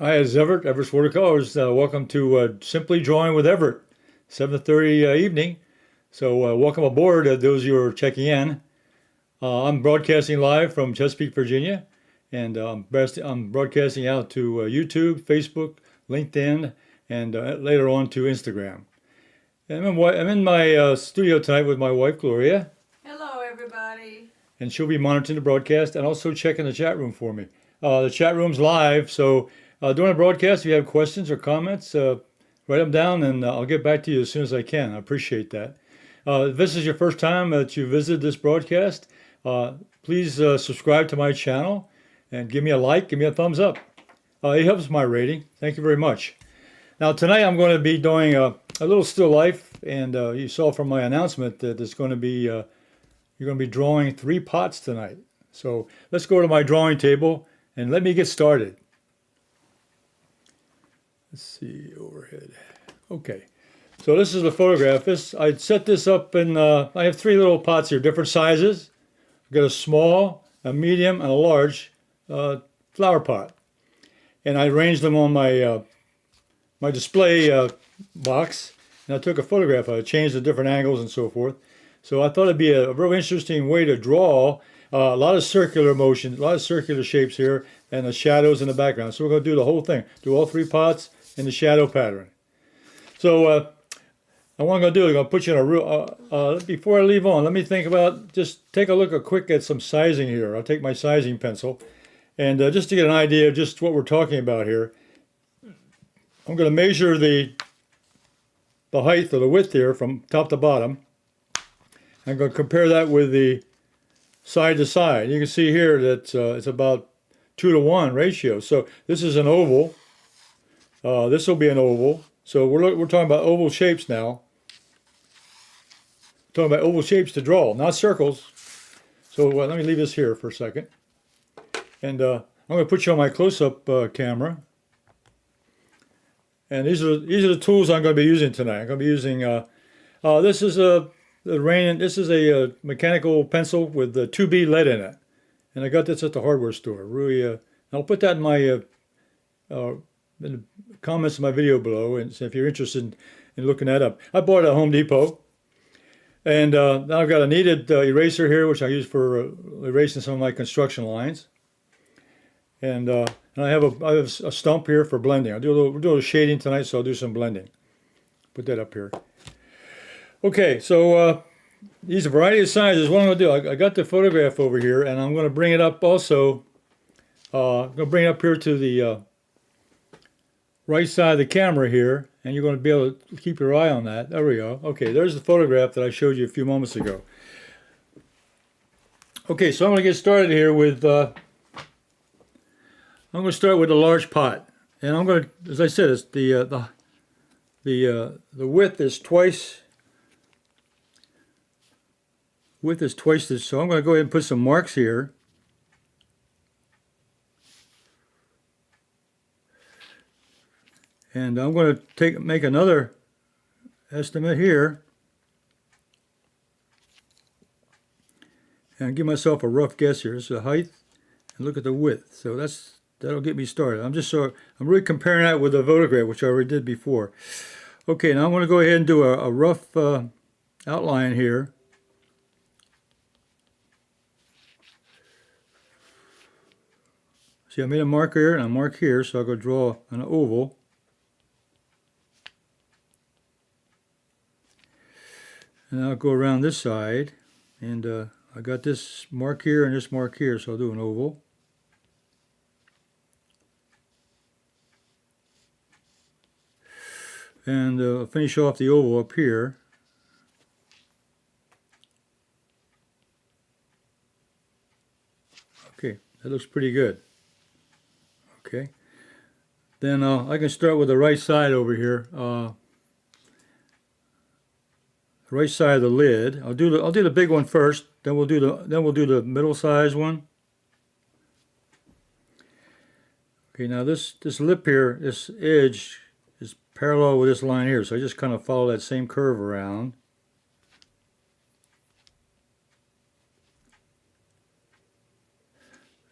Hi, it's Everett, Everett's Watercolors. Welcome to Simply Drawing with Everett, 7:30 evening. So welcome aboard, those who are checking in. I'm broadcasting live from Chesapeake, Virginia, and I'm broadcasting out to YouTube, Facebook, LinkedIn, and later on to Instagram. And I'm in my studio tonight with my wife, Gloria, Hello, everybody. and she'll be monitoring the broadcast and also checking the chat room for me. The chat room's live, so during the broadcast, if you have questions or comments, write them down and I'll get back to you as soon as I can. I appreciate that. If this is your first time that you visited this broadcast, please subscribe to my channel and give me a like, give me a thumbs up. It helps my rating. Thank you very much. Now, tonight I'm going to be doing a little still life, and you saw from my announcement that it's going to be you're going to be drawing 3 pots tonight. So let's go to my drawing table and let me get started. Let's see, overhead. Okay, so this is the photograph. I set this up in, I have 3 little pots here, different sizes. I've got a small, a medium, and a large flower pot. And I arranged them on my display box, and I took a photograph of it, changed the different angles and so forth. So I thought it'd be a real interesting way to draw a lot of circular motion, a lot of circular shapes here, and the shadows in the background. So we're going to do the whole thing, do all 3 pots in the shadow pattern. So what I'm going to do is I'm going to put you in a real, before I leave on, let me think about, just take a look quick at some sizing here. I'll take my sizing pencil, and just to get an idea of just what we're talking about here, I'm going to measure the height or the width here from top to bottom. I'm going to compare that with the side to side. You can see here that it's about 2-to-1 ratio. So this is an oval. This will be an oval. So we're talking about oval shapes now. We're talking about oval shapes to draw, not circles. So let me leave this here for a second. And I'm going to put you on my close-up camera. And these are the tools I'm going to be using tonight. I'm going to be using this is a mechanical pencil with 2B lead in it, and I got this at the hardware store. Really, I'll put that in the comments of my video below, and so if you're interested in looking that up. I bought it at Home Depot, and now I've got a kneaded eraser here, which I use for erasing some of my construction lines, and I have a stump here for blending. We'll do a little shading tonight, so I'll do some blending. Put that up here. Okay, so these are a variety of sizes. What I'm going to do, I got the photograph over here, and I'm going to bring it up also. I'm going to bring it up here to the right side of the camera here, and you're going to be able to keep your eye on that. There we go. Okay, there's the photograph that I showed you a few moments ago. Okay, so I'm going to get started here with, I'm going to start with a large pot. And I'm going to, as I said, it's the width is twice. Width is twice this, so I'm going to go ahead and put some marks here. And I'm going to make another estimate here. And give myself a rough guess here. This is the height, and look at the width. So that'll get me started. I'm really comparing that with the photograph, which I already did before. Okay, now I'm going to go ahead and do a rough outline here. See, I made a mark here and a mark here, so I'll go draw an oval. And I'll go around this side, and I got this mark here and this mark here, so I'll do an oval. And I'll finish off the oval up here. Okay, that looks pretty good. Okay, then I can start with the right side over here. Right side of the lid. I'll do the big one first. Then we'll do the middle size one. Okay, now this lip here, this edge is parallel with this line here, so I just kind of follow that same curve around.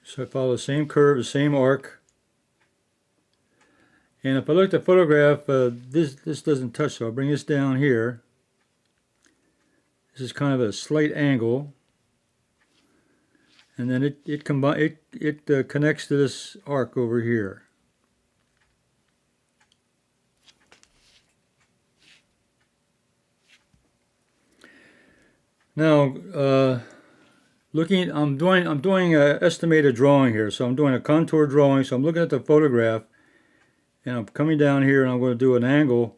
So I follow the same curve, the same arc. And if I look at the photograph, this doesn't touch, so I'll bring this down here. This is kind of a slight angle, and then it connects to this arc over here. Now, I'm doing an estimated drawing here, so I'm doing a contour drawing. So I'm looking at the photograph, and I'm coming down here, and I'm going to do an angle.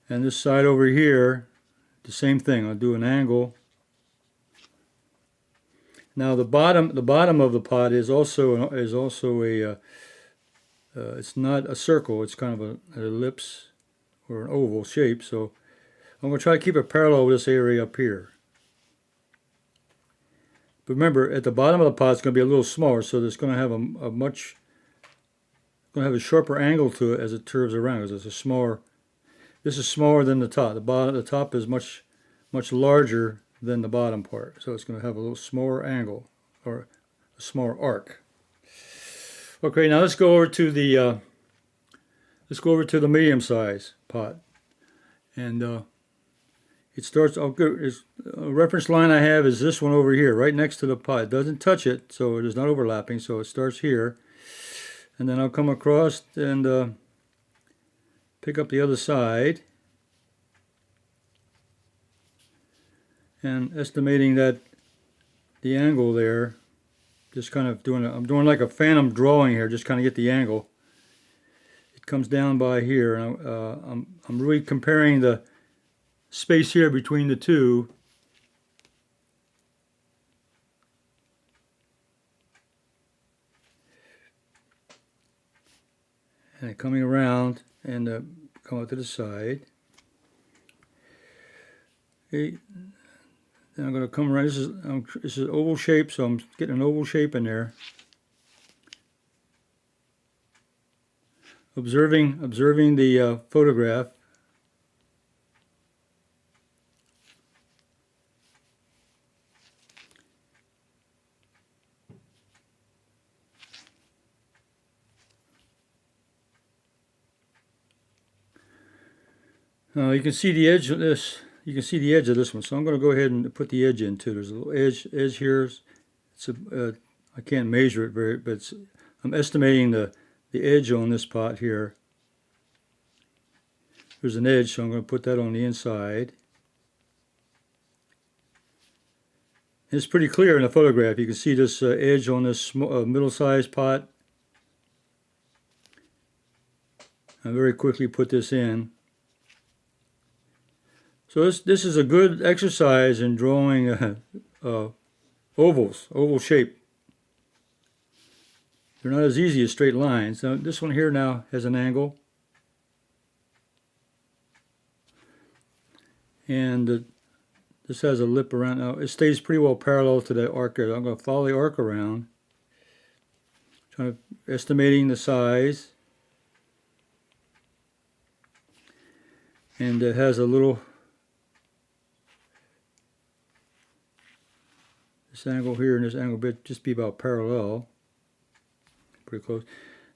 And this side over here, the same thing. I'll do an angle. Now the bottom of the pot is also a it's not a circle. It's kind of an ellipse or an oval shape. So I'm going to try to keep it parallel with this area up here. But remember, at the bottom of the pot, it's going to be a little smaller, so it's going to have a sharper angle to it as it curves around, because it's a smaller. This is smaller than the top. The top is much larger than the bottom part, so it's going to have a little smaller angle or a smaller arc. Okay, now let's go over to the medium size pot, and it starts. A reference line I have is this one over here, right next to the pot. It doesn't touch it, so it is not overlapping. So it starts here, and then I'll come across and pick up the other side, and estimating that the angle there, just kind of I'm doing like a phantom drawing here, just kind of get the angle. It comes down by here, and I'm really comparing the space here between the two. And coming around and come out to the side. Okay. Then I'm going to come around. This is oval shape, so I'm getting an oval shape in there. Observing the photograph. You can see the edge of this. You can see the edge of this one, so I'm going to go ahead and put the edge in too. There's a little edge here. I can't measure it but I'm estimating the edge on this pot here. There's an edge, so I'm going to put that on the inside. It's pretty clear in the photograph. You can see this edge on this middle-sized pot. I very quickly put this in. So this is a good exercise in drawing ovals, oval shape. They're not as easy as straight lines. Now this one here now has an angle, and this has a lip around. Now it stays pretty well parallel to the arc there. I'm going to follow the arc around, estimating the size, and it has a little. This angle here and this angle bit just be about parallel, pretty close.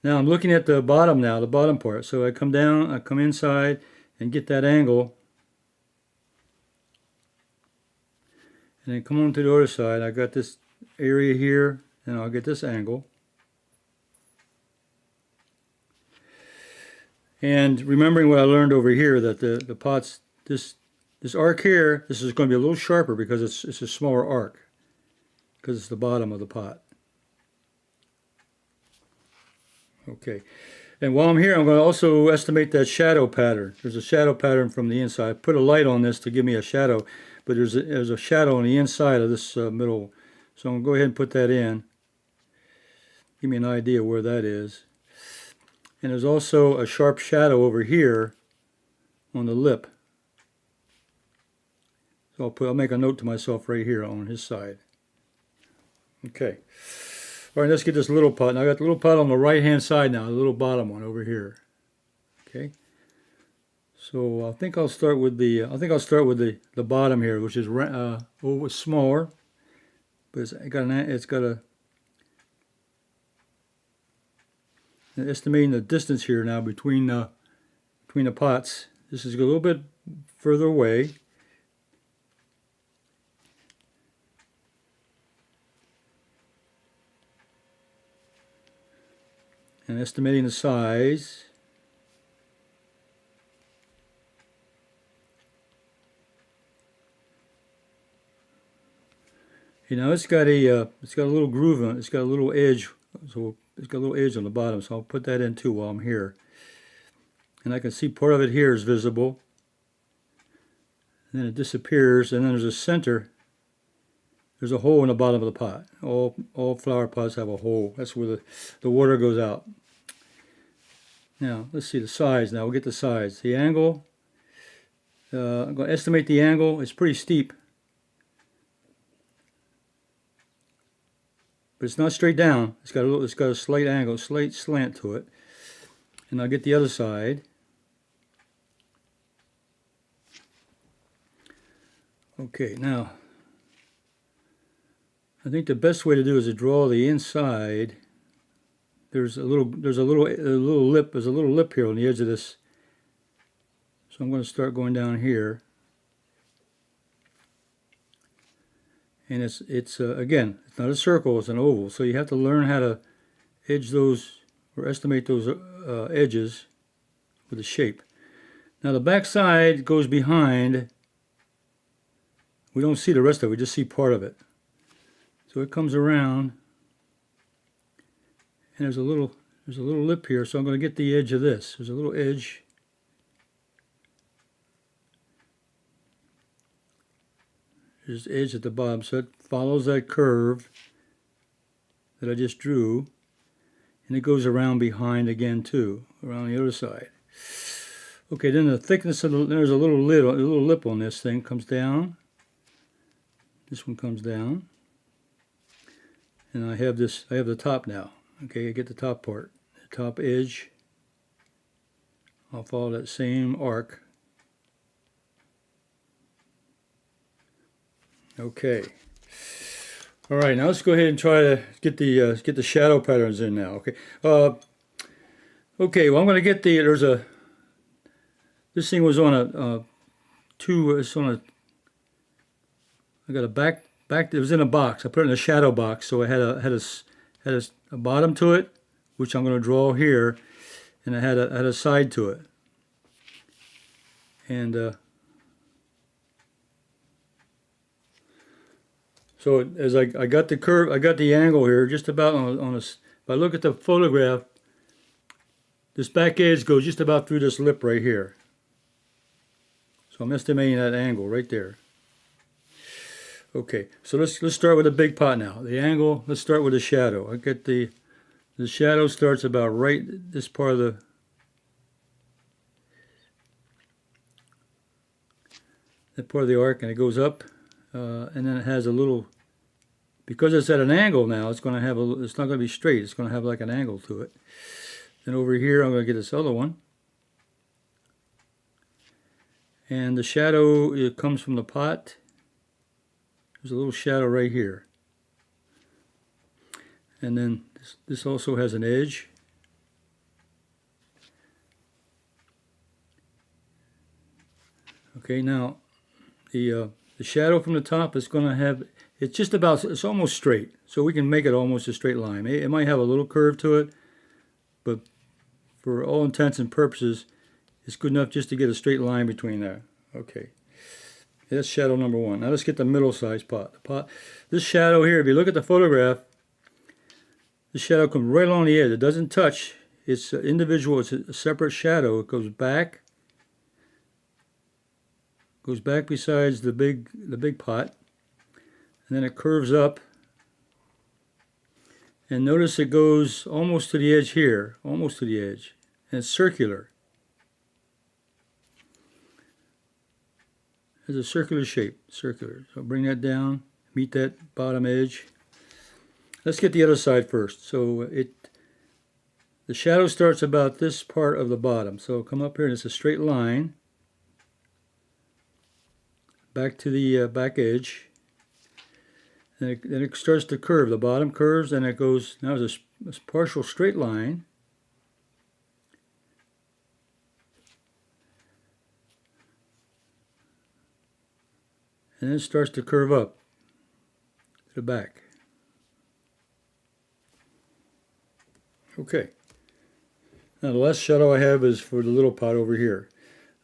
Now I'm looking at the bottom now, the bottom part. So I come down, I come inside and get that angle, and then come on to the other side. I got this area here, and I'll get this angle. And remembering what I learned over here, that the pots, this arc here, this is going to be a little sharper because it's a smaller arc, because it's the bottom of the pot. Okay, and while I'm here, I'm going to also estimate that shadow pattern. There's a shadow pattern from the inside. I put a light on this to give me a shadow, but there's a shadow on the inside of this middle. So I'm going to go ahead and put that in. Give me an idea where that is. And there's also a sharp shadow over here on the lip. So I'll make a note to myself right here on his side. Okay. All right, let's get this little pot. Now I got the little pot on the right-hand side now, the little bottom one over here. Okay. So I think I'll start with the bottom here, which is smaller, but it's got estimating the distance here now between the pots. This is a little bit further away. And estimating the size. You know, it's got a little groove on it. It's got a little edge, so it's got a little edge on the bottom. So I'll put that in too while I'm here. And I can see part of it here is visible. And then it disappears, and then there's a center. There's a hole in the bottom of the pot. All flower pots have a hole. That's where the water goes out. Now, let's see the size. Now, we'll get the size. The angle, I'm going to estimate the angle. It's pretty steep. But it's not straight down. It's got a slight angle, slight slant to it. And I'll get the other side. Okay, now I think the best way to do is to draw the inside. There's a little lip here on the edge of this. So I'm going to start going down here. And it's again, it's not a circle, it's an oval. So you have to learn how to edge those or estimate those edges with the shape. Now the back side goes behind. We don't see the rest of it, we just see part of it. So it comes around, and there's a little lip here, so I'm going to get the edge of this. There's a little edge. There's the edge at the bottom, so it follows that curve that I just drew, and it goes around behind again too, around the other side. Okay, then the thickness of there's a little lip on this thing comes down. This one comes down, and I have the top now. Okay, I get the top part, the top edge. I'll follow that same arc. Okay. All right, now let's go ahead and try to get the shadow patterns in now. Okay. Okay. Well, I'm going to get this thing was on I got a back. It was in a box. I put it in a shadow box, so it had a bottom to it, which I'm going to draw here, and it had a side to it. And so as I got the curve, I got the angle here, just about on a. If I look at the photograph, this back edge goes just about through this lip right here. So I'm estimating that angle right there. Okay, so let's start with the big pot now. The angle. Let's start with the shadow. I get the shadow starts about right this part of the arc, and it goes up, and then it has a little. Because it's at an angle now, it's going to have it's not going to be straight. It's going to have like an angle to it. Then over here, I'm going to get this other one. And the shadow, it comes from the pot. There's a little shadow right here. And then this also has an edge. Okay, now the shadow from the top is going to have, it's almost straight. So we can make it almost a straight line. It might have a little curve to it, but for all intents and purposes, it's good enough just to get a straight line between there. Okay. That's shadow number one. Now let's get the middle size pot. This shadow here, if you look at the photograph, this shadow comes right along the edge. It doesn't touch. It's individual. It's a separate shadow. It goes back besides the big pot, and then it curves up. And notice it goes almost to the edge here, almost to the edge, and it's circular. It's a circular shape, circular. So bring that down, meet that bottom edge. Let's get the other side first. So the shadow starts about this part of the bottom. So come up here and it's a straight line back to the back edge. And then it starts to curve. The bottom curves and it goes, now there's a partial straight line. and then it starts to curve up to the back. Okay. Now the last shadow I have is for the little pot over here.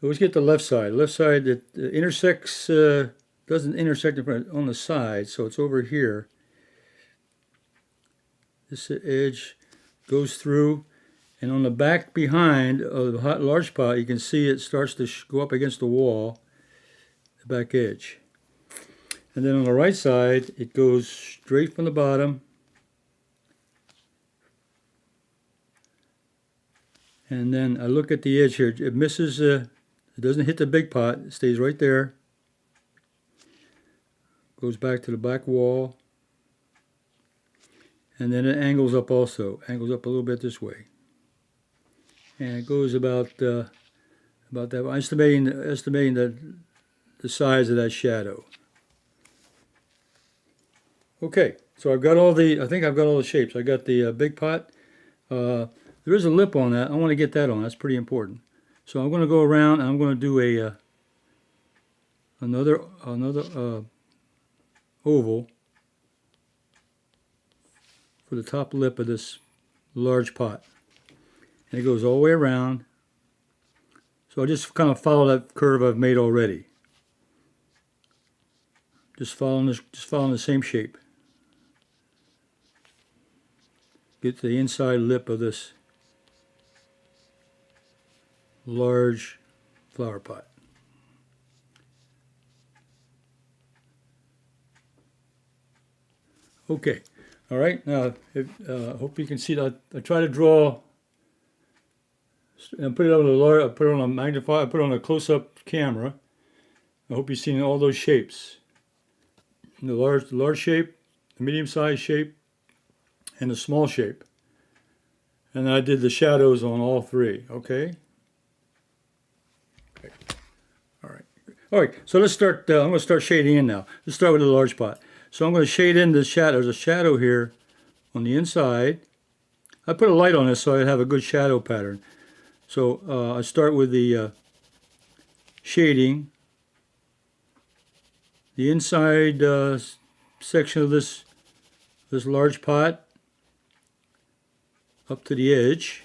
Let's get the left side. Left side, it intersects, doesn't intersect on the side, so it's over here. This edge goes through, and on the back behind of the large pot, you can see it starts to go up against the wall, the back edge. And then on the right side, it goes straight from the bottom and then I look at the edge here. It misses, it doesn't hit the big pot. It stays right there. Goes back to the back wall. And then it angles up also. Angles up a little bit this way. And it goes about that. Estimating the size of that shadow. Okay, so I've got all the, I think I've got all the shapes. I got the big pot. There is a lip on that. I want to get that on. That's pretty important. So I'm going to go around and I'm going to do a another oval for the top lip of this large pot. And it goes all the way around. So I just kind of follow that curve I've made already. Just following the same shape. Get to the inside lip of this large flower pot. Okay, all right. Now, hope you can see that. I try to draw and put it on put it on a magnifier. Put it on a close-up camera. I hope you've seen all those shapes. The large shape, the medium-sized shape, and the small shape. And I did the shadows on all three. Okay. Okay. All right. All right. So let's start. I'm going to start shading in now. Let's start with the large pot. So I'm going to shade in the shadow. There's a shadow here on the inside. I put a light on this so I'd have a good shadow pattern. So I start with the shading. The inside section of this large pot up to the edge.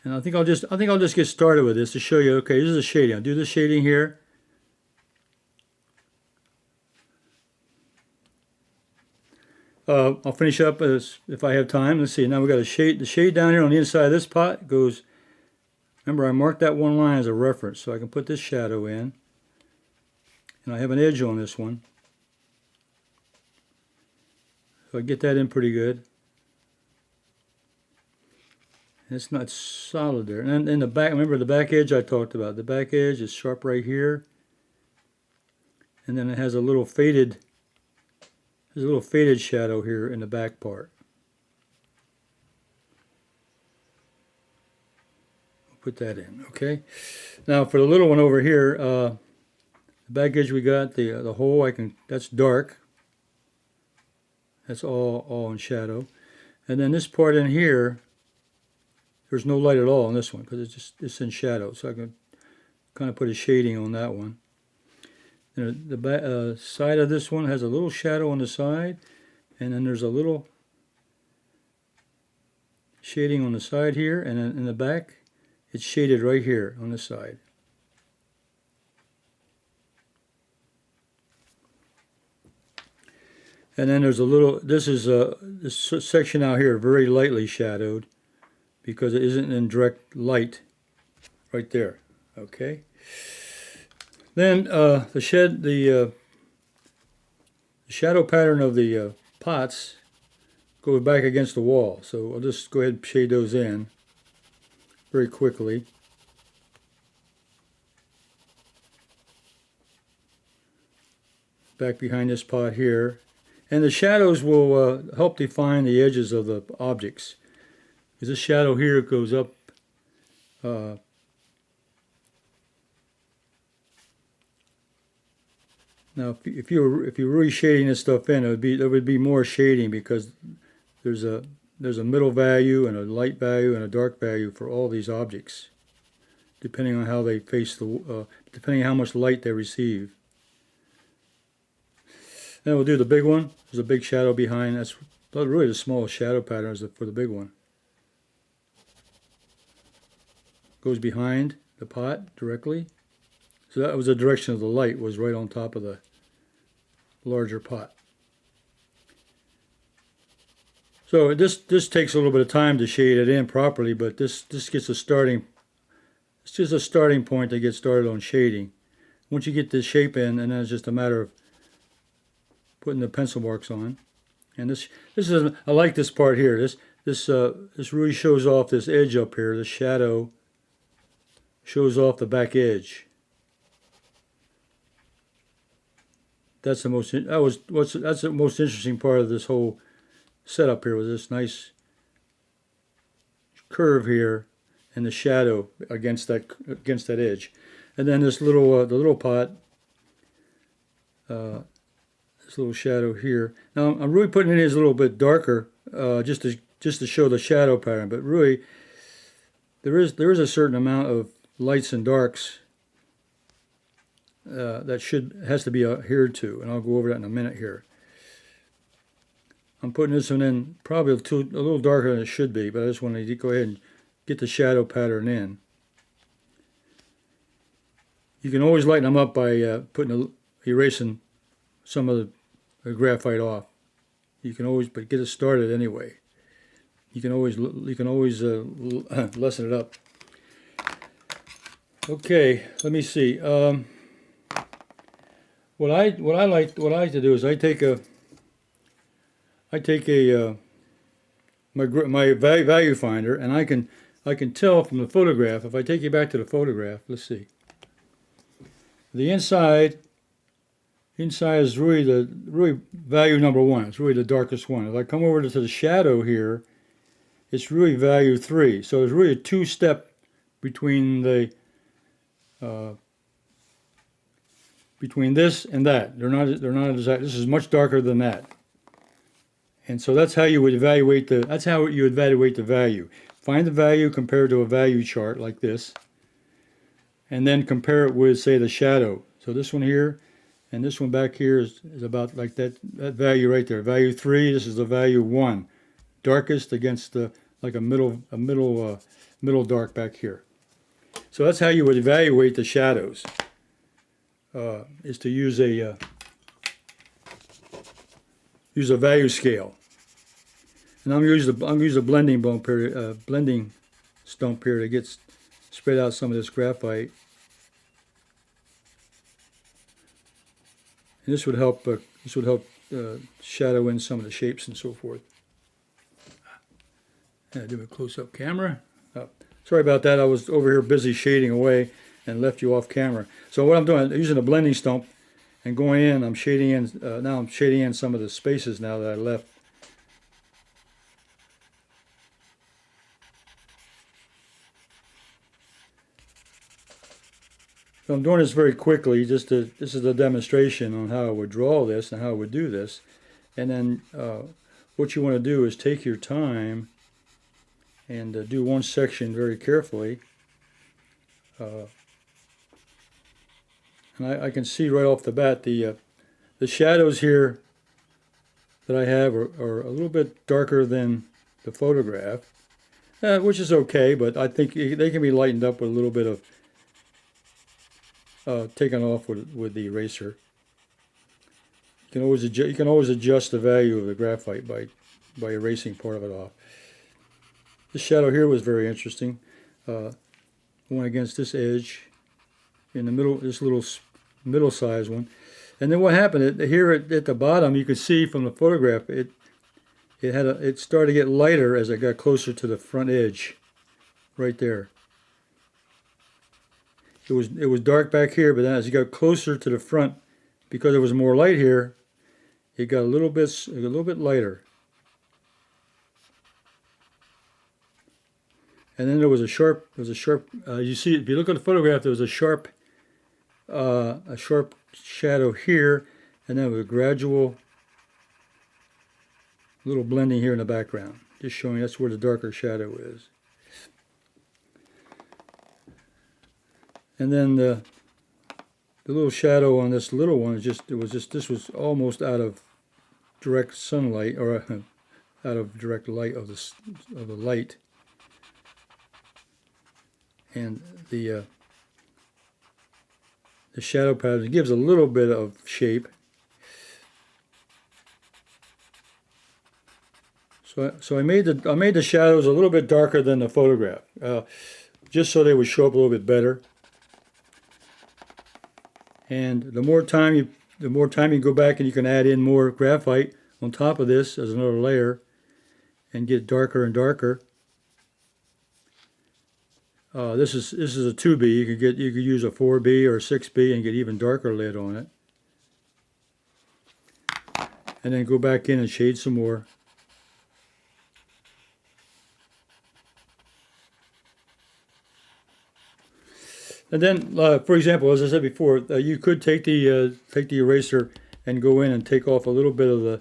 And I think I'll just get started with this to show you. Okay, this is a shading. I'll do the shading here. I'll finish up if I have time. Let's see. Now we've got a shade. The shade down here on the inside of this pot goes. Remember, I marked that one line as a reference, so I can put this shadow in. And I have an edge on this one. So I get that in pretty good. And it's not solid there. And then in the back, remember the back edge I talked about. The back edge is sharp right here. And then it has a little faded. There's a little faded shadow here in the back part. I'll put that in, okay? Now for the little one over here, the back edge we got, the hole, that's dark. That's all in shadow. And then this part in here, there's no light at all on this one because it's in shadow. So I can kind of put a shading on that one. And the side of this one has a little shadow on the side, and then there's a little shading on the side here, and then in the back, it's shaded right here on the side. And then there's a little, this section out here very lightly shadowed because it isn't in direct light right there, okay? Then the shadow pattern of the pots goes back against the wall. So I'll just go ahead and shade those in very quickly. Back behind this pot here. And the shadows will help define the edges of the objects. Because this shadow here goes up now, if you're really shading this stuff in, there would be more shading because there's a middle value and a light value and a dark value for all these objects, depending on how they face the, depending on how much light they receive. Then we'll do the big one. There's a big shadow behind. That's really the smallest shadow pattern is for the big one. Goes behind the pot directly. So that was the direction of the light, was right on top of the larger pot. So this takes a little bit of time to shade it in properly, but this gets a starting. It's just a starting point to get started on shading. Once you get this shape in, and then it's just a matter of putting the pencil marks on. And this is, I like this part here. This really shows off this edge up here. The shadow shows off the back edge. That's the most interesting part of this whole setup here, with this nice curve here and the shadow against that edge. And then this little the little pot, this little shadow here. Now I'm really putting it in as a little bit darker, just to show the shadow pattern. But really, there is a certain amount of lights and darks that has to be adhered to, and I'll go over that in a minute here. I'm putting this one in probably a little darker than it should be, but I just want to go ahead and get the shadow pattern in. You can always lighten them up by erasing some of the graphite off. You can always, but get it started anyway. You can always lessen it up. Okay, let me see. What I like to do is I take my value finder, and I can tell from the photograph. If I take you back to the photograph, let's see. The inside is really value number 1. It's really the darkest one. If I come over to the shadow here, it's really value 3. So there's really a 2-step between the between this and that. They're not exact. This is much darker than that. And so that's how you would evaluate the value. Find the value compared to a value chart like this, and then compare it with, say, the shadow. So this one here and this one back here is about like that value right there. Value 3, this is the value 1. Darkest against the like a middle dark back here. So that's how you would evaluate the shadows. Is to use a value scale. And I'm using a blending bump here, blending stump here to get spread out some of this graphite. And this would help shadow in some of the shapes and so forth. I do a close-up camera. Sorry about that. I was over here busy shading away and left you off camera. So what I'm doing, I'm using a blending stump and going in. I'm shading in. Now I'm shading in some of the spaces now that I left. So I'm doing this very quickly. This is a demonstration on how I would draw this and how I would do this. And then what you want to do is take your time and do one section very carefully. And I can see right off the bat the shadows here that I have are a little bit darker than the photograph, which is okay, but I think they can be lightened up with a little bit of taken off with the eraser. You can always adjust the value of the graphite by erasing part of it off. This shadow here was very interesting. Went against this edge in the middle, this little middle-sized one. And then what happened here at the bottom, you could see from the photograph, it started to get lighter as it got closer to the front edge, right there. It was dark back here, but then as you got closer to the front, because there was more light here, it got a little bit lighter. And then there was a sharp. You see, if you look at the photograph, there was a sharp shadow here, and then with a gradual little blending here in the background, just showing that's where the darker shadow is. And then the little shadow on this little one is this was almost out of direct sunlight, or out of direct light of the light. And the shadow pattern gives a little bit of shape. So I made the shadows a little bit darker than the photograph, just so they would show up a little bit better. And the more time you go back and you can add in more graphite on top of this as another layer, and get darker and darker. This is a 2B. You could use a 4B or a 6B and get even darker lead on it. And then go back in and shade some more. And then, for example, as I said before, you could take the eraser and go in and take off a little bit of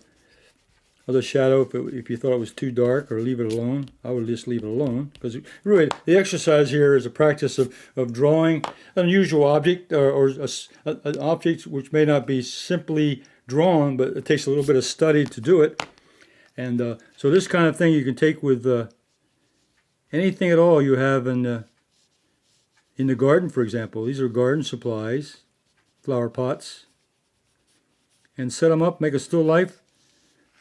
the shadow if you thought it was too dark, or leave it alone. I would just leave it alone, because really the exercise here is a practice of drawing an unusual object, or an object which may not be simply drawn, but it takes a little bit of study to do it. And so this kind of thing you can take with anything at all you have in the garden, for example. These are garden supplies, flower pots, and set them up, make a still life,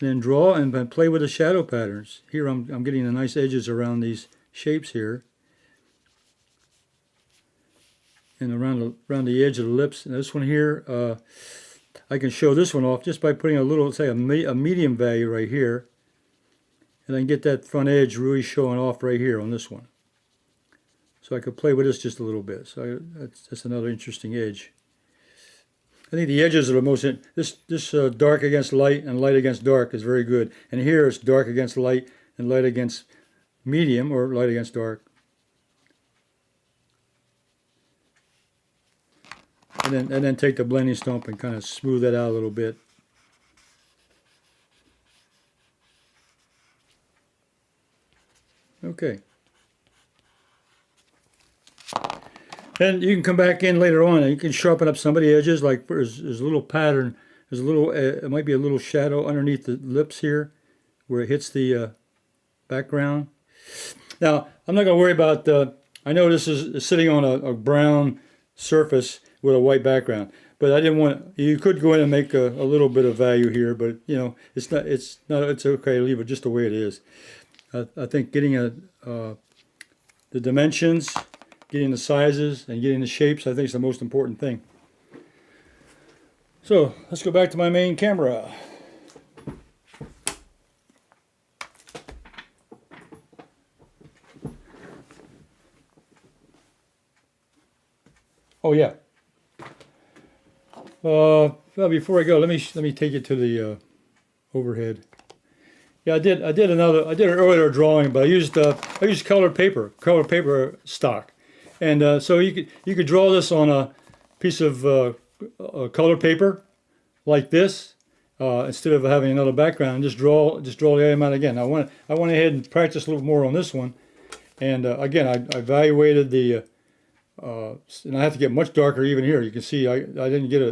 and then draw and play with the shadow patterns. Here I'm getting the nice edges around these shapes here, and around the edge of the lips. And this one here, I can show this one off just by putting a little, say a medium value right here, and I can get that front edge really showing off right here on this one. So I could play with this just a little bit. So that's another interesting edge. I think the edges are the most, this dark against light and light against dark is very good. And here it's dark against light and light against medium, or light against dark. And then take the blending stump and kind of smooth that out a little bit. Okay. Then you can come back in later on and you can sharpen up some of the edges. Like there's a little pattern, there's a little, it might be a little shadow underneath the lips here where it hits the background. Now, I'm not going to worry about, I know this is sitting on a brown surface with a white background, but I didn't want, you could go in and make a little bit of value here, but you know, it's okay to leave it just the way it is. I think getting the dimensions, getting the sizes, and getting the shapes, I think is the most important thing. So let's go back to my main camera. Oh yeah. Well, before I go, let me take you to the overhead. Yeah, I did an earlier drawing, but I used colored paper stock, and so you could draw this on a piece of colored paper like this, instead of having another background. Just draw the item out again. I went ahead and practiced a little more on this one, and again I evaluated the. And I have to get much darker even here. You can see I don't get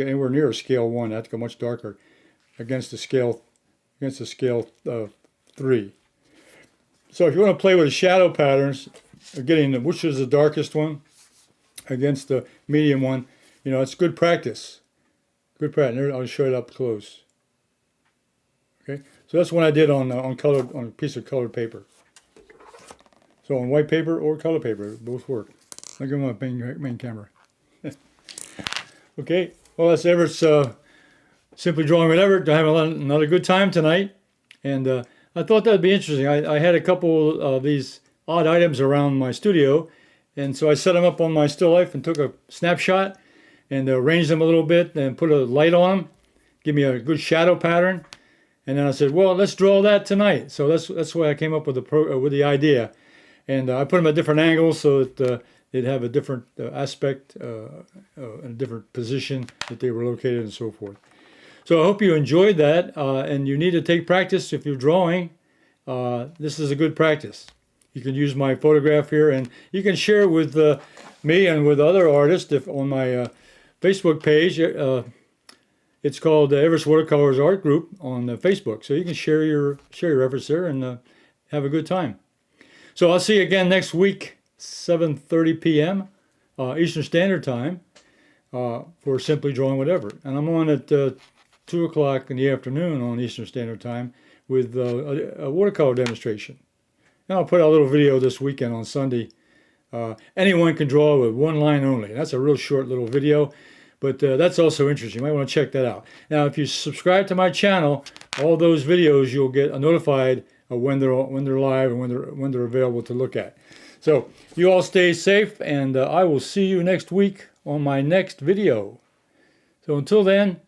anywhere near a scale 1. I have to go much darker against the scale 3. So if you want to play with the shadow patterns, getting which is the darkest one against the medium one, you know, it's good practice. Good practice. I'll show it up close. Okay, so that's what I did on a piece of colored paper. So on white paper or colored paper, both work. Look at my main camera. Okay, well that's Everett's Simply Drawing with Everett. I have another good time tonight, and I thought that would be interesting. I had a couple of these odd items around my studio, and so I set them up on my still life and took a snapshot and arranged them a little bit and put a light on them, give me a good shadow pattern, and then I said, well, let's draw that tonight. So that's why I came up with the idea, and I put them at different angles so that they'd have a different aspect, a different position that they were located, and so forth. So I hope you enjoyed that, and you need to take practice if you're drawing. This is a good practice. you can use my photograph here, and you can share it with me and with other artists if on my Facebook page. It's called Everett's Watercolors Art Group on Facebook, so you can share your efforts there and have a good time. So I'll see you again next week, 7:30 p.m. Eastern Standard Time, for Simply Drawing with Everett. And I'm on at 2 o'clock in the afternoon on Eastern Standard Time with a watercolor demonstration. And I'll put out a little video this weekend on Sunday. Anyone can draw with one line only. That's a real short little video, but that's also interesting. You might want to check that out. Now, if you subscribe to my channel, all those videos you'll get notified of when they're live and when they're available to look at. So you all stay safe, and I will see you next week on my next video. So until then,